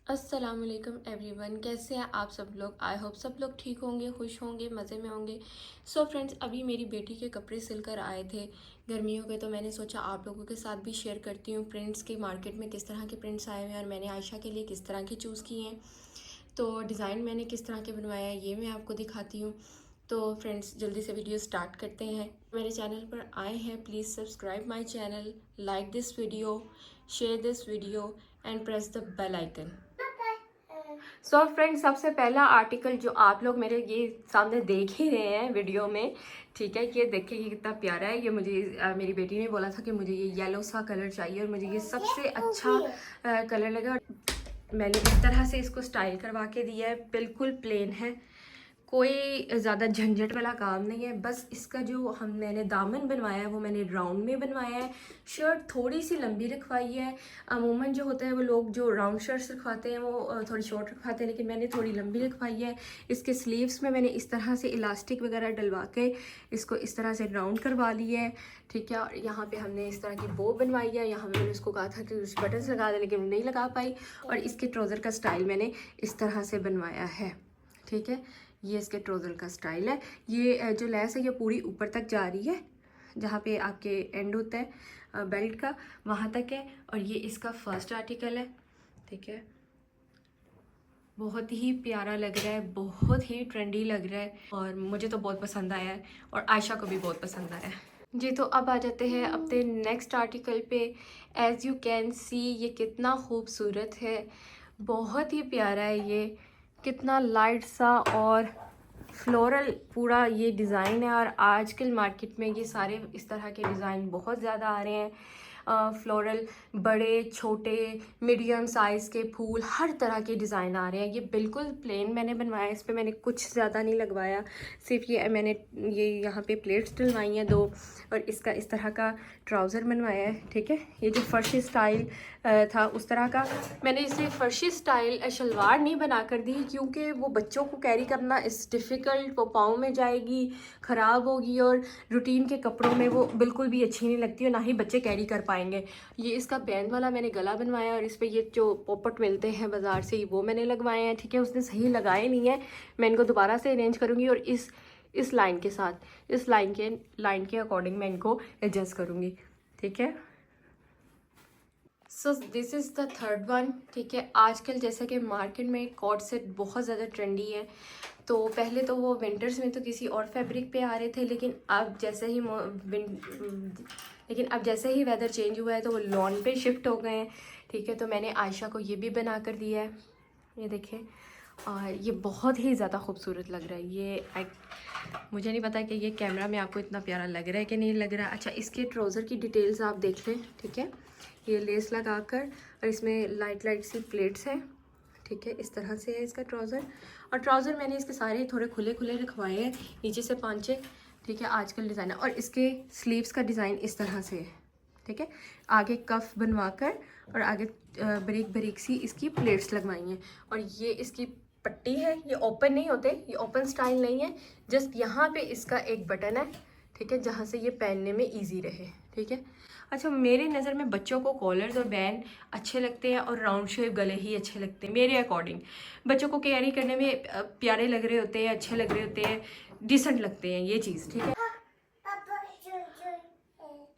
अस्सलाम वालेकुम एवरीवन, कैसे हैं आप सब लोग। आई होप सब लोग ठीक होंगे, खुश होंगे, मज़े में होंगे। सो फ्रेंड्स, अभी मेरी बेटी के कपड़े सिल कर आए थे गर्मियों के, तो मैंने सोचा आप लोगों के साथ भी शेयर करती हूँ प्रिंट्स के मार्केट में किस तरह के प्रिंट्स आए हुए हैं और मैंने आयशा के लिए किस तरह के चूज़ किए हैं। तो डिज़ाइन मैंने किस तरह के बनवाया है ये मैं आपको दिखाती हूँ। तो फ्रेंड्स, जल्दी से वीडियो स्टार्ट करते हैं। मेरे चैनल पर आए हैं, please subscribe my channel, like this video, share this video and press the bell icon. So friends, सबसे पहला आर्टिकल जो आप लोग मेरे ये सामने देख ही रहे हैं वीडियो में, ठीक है, ये देखिए ये कितना प्यारा है। ये मुझे मेरी बेटी ने बोला था कि मुझे ये येलो सा कलर चाहिए और मुझे ये सबसे अच्छा कलर लगा। मैंने इस तरह से इसको स्टाइल करवा के दिया है, बिल्कुल प्लेन है, कोई ज़्यादा झंझट वाला काम नहीं है। बस इसका जो मैंने दामन बनवाया है वो मैंने राउंड में बनवाया है। शर्ट थोड़ी सी लंबी रखवाई है। अमूमन जो होता है वो लोग जो राउंड शर्ट्स रखवाते हैं वो थोड़ी शॉर्ट रखवाते हैं, लेकिन मैंने थोड़ी लंबी रखवाई है। इसके स्लीव्स में मैंने इस तरह से इलास्टिक वगैरह डलवा के इसको इस तरह से राउंड करवा लिया है, ठीक है। और यहाँ पे हमने इस तरह की बो बनवाई है। यहाँ पे मैंने उसको कहा था कि कुछ बटन्स लगा दे, लेकिन नहीं लगा पाई। और इसके ट्राउज़र का स्टाइल मैंने इस तरह से बनवाया है, ठीक है। ये इसके ट्राउज़र का स्टाइल है। ये जो लेस है ये पूरी ऊपर तक जा रही है, जहाँ पे आपके एंड होता है बेल्ट का, वहाँ तक है। और ये इसका फर्स्ट आर्टिकल है, ठीक है। बहुत ही प्यारा लग रहा है, बहुत ही ट्रेंडी लग रहा है और मुझे तो बहुत पसंद आया है और आयशा को भी बहुत पसंद आया है जी। तो अब आ जाते हैं अपने नेक्स्ट आर्टिकल पे। एज़ यू कैन सी ये कितना खूबसूरत है, बहुत ही प्यारा है। ये कितना लाइट सा और फ्लोरल पूरा ये डिज़ाइन है। और आजकल मार्केट में ये सारे इस तरह के डिज़ाइन बहुत ज़्यादा आ रहे हैं। फ्लोरल, बड़े छोटे मीडियम साइज़ के फूल, हर तरह के डिज़ाइन आ रहे हैं। ये बिल्कुल प्लेन मैंने बनवाया, इस पर मैंने कुछ ज़्यादा नहीं लगवाया, सिर्फ ये मैंने ये यहाँ पे प्लेट्स डलवाई हैं 2 और इसका इस तरह का ट्राउज़र बनवाया है, ठीक है। ये जो फर्शी स्टाइल था उस तरह का मैंने इसे फर्शी स्टाइल शलवार नहीं बना कर दी, क्योंकि वो बच्चों को कैरी करना इस डिफ़िकल्ट, वो पाँव में जाएगी, ख़राब होगी और रूटीन के कपड़ों में वो बिल्कुल भी अच्छी नहीं लगती और ना ही बच्चे कैरी कर पाएंगे। ये इसका बैंड वाला मैंने गला बनवाया और इस पर ये जो पॉपट मिलते हैं बाज़ार से वो मैंने लगवाए हैं, ठीक है। उसने सही लगाए नहीं है, मैं इनको दोबारा से अरेंज करूँगी और इस लाइन के साथ, इस लाइन के अकॉर्डिंग मैं इनको एडजस्ट करूँगी, ठीक है। So this is the third one, ठीक है। आजकल जैसा कि मार्केट में कॉट सेट बहुत ज़्यादा ट्रेंडी है। तो पहले तो वो विंटर्स में तो किसी और फैब्रिक पे आ रहे थे, लेकिन अब जैसे ही वेदर चेंज हुआ है तो वो लॉन पे शिफ्ट हो गए हैं, ठीक है। तो मैंने आयशा को ये भी बना कर दिया है, ये देखें। और ये बहुत ही ज़्यादा खूबसूरत लग रहा है। मुझे नहीं पता कि ये कैमरा में आपको इतना प्यारा लग रहा है कि नहीं लग रहा। अच्छा, इसके ट्राउज़र की डिटेल्स आप देख लें, ठीक है। ये लेस लगा कर और इसमें लाइट लाइट सी प्लेट्स हैं, ठीक है। इस तरह से है इसका ट्राउज़र। और ट्राउज़र मैंने इसके सारे थोड़े खुले खुले रखवाए हैं, नीचे से पांचे, ठीक है। आजकल डिज़ाइन है। और इसके स्लीव्स का डिज़ाइन इस तरह से है, ठीक है। आगे कफ बनवा कर और आगे बारीक बारीक सी इसकी प्लेट्स लगवाई हैं। और ये इसकी पट्टी है, ये ओपन नहीं होते, ये ओपन स्टाइल नहीं है। जस्ट यहाँ पे इसका एक बटन है, ठीक है, जहाँ से ये पहनने में इजी रहे, ठीक है। अच्छा, मेरे नज़र में बच्चों को कॉलर्स और बैंड अच्छे लगते हैं और राउंड शेप गले ही अच्छे लगते हैं मेरे अकॉर्डिंग। बच्चों को कैरी करने में प्यारे लग रहे होते हैं, अच्छे लग रहे होते हैं, डिसेंट लगते हैं ये चीज़, ठीक है।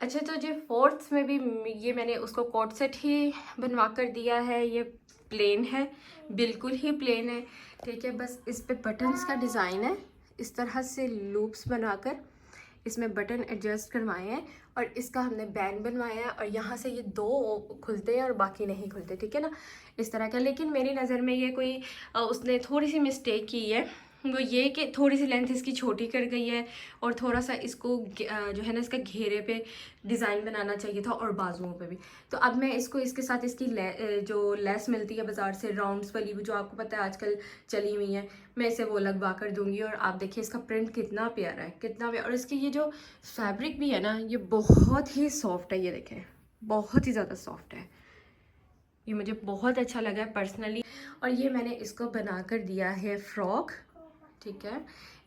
अच्छा, तो जो फोर्थ में भी ये मैंने उसको कोट सेट ही बनवा कर दिया है। ये प्लेन है, बिल्कुल ही प्लेन है, ठीक है। बस इस पे बटन्स का डिज़ाइन है, इस तरह से लूप्स बनाकर इसमें बटन एडजस्ट करवाए हैं और इसका हमने बैंड बनवाया है। और यहाँ से ये 2 खुलते हैं और बाकी नहीं खुलते, ठीक है ना, इस तरह का। लेकिन मेरी नज़र में ये कोई उसने थोड़ी सी मिस्टेक की है, वो ये कि थोड़ी सी लेंथ इसकी छोटी कर गई है और थोड़ा सा इसको जो है ना इसका घेरे पे डिज़ाइन बनाना चाहिए था और बाजुओं पे भी। तो अब मैं इसको इसके साथ इसकी जो लेस मिलती है बाज़ार से राउंड्स वाली, जो आपको पता है आजकल चली हुई है, मैं इसे वो लगवा कर दूंगी। और आप देखिए इसका प्रिंट कितना प्यारा है, कितना प्यारा। और इसकी ये जो फैब्रिक भी है ना, ये बहुत ही सॉफ्ट है, ये देखें, बहुत ही ज़्यादा सॉफ्ट है। ये मुझे बहुत अच्छा लगा है पर्सनली। और ये मैंने इसको बना कर दिया है फ्रॉक, ठीक है।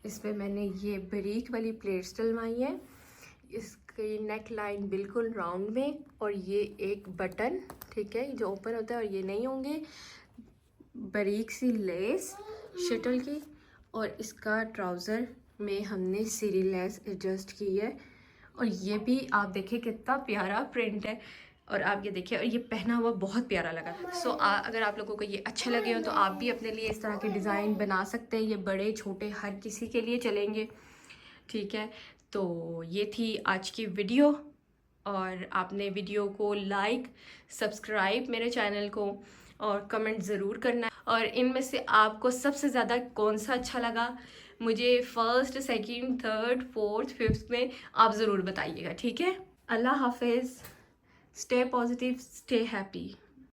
इस पर मैंने ये बारीक वाली प्लेट्स डलवाई हैं, इसकी नेक लाइन बिल्कुल राउंड में और ये एक बटन, ठीक है, जो ओपन होता है और ये नहीं होंगे। बारीक सी लेस शटल की, और इसका ट्राउज़र में हमने सीरी लेस एडजस्ट की है। और ये भी आप देखिए कितना प्यारा प्रिंट है, और आप ये देखिए, और ये पहना हुआ बहुत प्यारा लगा। अगर आप लोगों को ये अच्छे लगे हो तो आप भी अपने लिए इस तरह के डिज़ाइन बना सकते हैं। ये बड़े छोटे हर किसी के लिए चलेंगे, ठीक है। तो ये थी आज की वीडियो, और आपने वीडियो को लाइक, सब्सक्राइब मेरे चैनल को, और कमेंट ज़रूर करना। और इनमें से आपको सबसे ज़्यादा कौन सा अच्छा लगा, मुझे first, second, third, fourth, fifth में आप ज़रूर बताइएगा, ठीक है। अल्लाह हाफिज़, स्टे पॉजिटिव, स्टे हैप्पी।